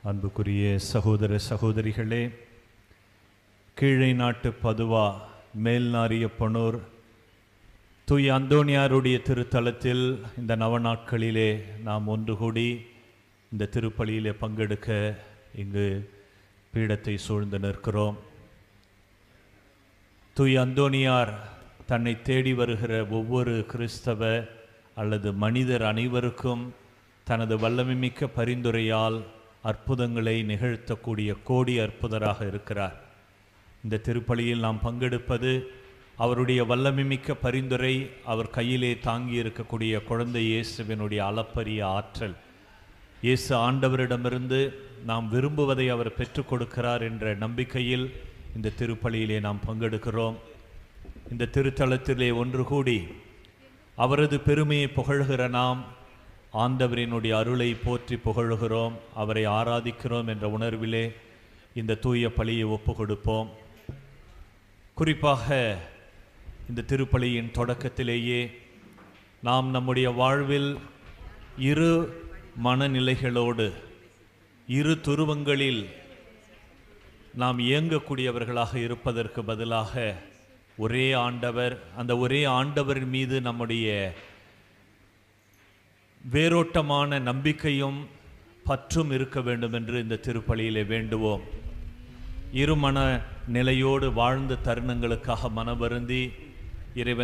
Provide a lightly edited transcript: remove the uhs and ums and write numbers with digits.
அன்புக்குரிய சகோதர சகோதரிகளே, கீழை நாட்டு பதுவா மேல்நாரியப்பனூர் தூய அந்தோணியாருடைய திருத்தலத்தில் இந்த நவநாட்களிலே நாம் ஒன்று கூடி இந்த திருப்பலியிலே பங்கெடுக்க இங்கு பீடத்தை சூழ்ந்து நிற்கிறோம். தூய அந்தோணியார் தன்னை தேடி வருகிற ஒவ்வொரு கிறிஸ்தவ அல்லது மனிதர் அனைவருக்கும் தனது வல்லமைமிக்க பரிந்துரையால் அற்புதங்களை நிகழ்த்தக்கூடிய கோடி அற்புதராக இருக்கிறார். இந்த திருப்பலியில் நாம் பங்கெடுப்பது அவருடைய வல்லமைமிக்க பரிந்துரை, அவர் கையிலே தாங்கி இருக்கக்கூடிய குழந்தை இயேசுவினுடைய அளப்பரிய ஆற்றல். இயேசு ஆண்டவரிடமிருந்து நாம் விரும்புவதை அவர் பெற்றுக் கொடுக்கிறார் என்ற நம்பிக்கையில் இந்த திருப்பலியிலே நாம் பங்கெடுக்கிறோம். இந்த திருத்தலத்திலே ஒன்று கூடி அவரது பெருமையை புகழ்கிற நாம் ஆண்டவரினுடைய அருளை போற்றி புகழ்கிறோம், அவரை ஆராதிக்கிறோம் என்ற உணர்விலே இந்த தூய பலியை ஒப்பு கொடுப்போம். குறிப்பாக இந்த திருப்பலியின் தொடக்கத்திலேயே நாம் நம்முடைய வாழ்வில் இரு மனநிலைகளோடு இரு துருவங்களில் நாம் இயங்கக்கூடியவர்களாக இருப்பதற்கு பதிலாக ஒரே ஆண்டவர், அந்த ஒரே ஆண்டவர் மீது நம்முடைய வேரோட்டமான நம்பிக்கையும் பற்றும் இருக்க வேண்டும் என்று இந்த திருப்பலியிலே வேண்டுவோம். இருமன நிலையோடு வாழ்ந்த தருணங்களுக்காக மனவருந்தி இறைவன்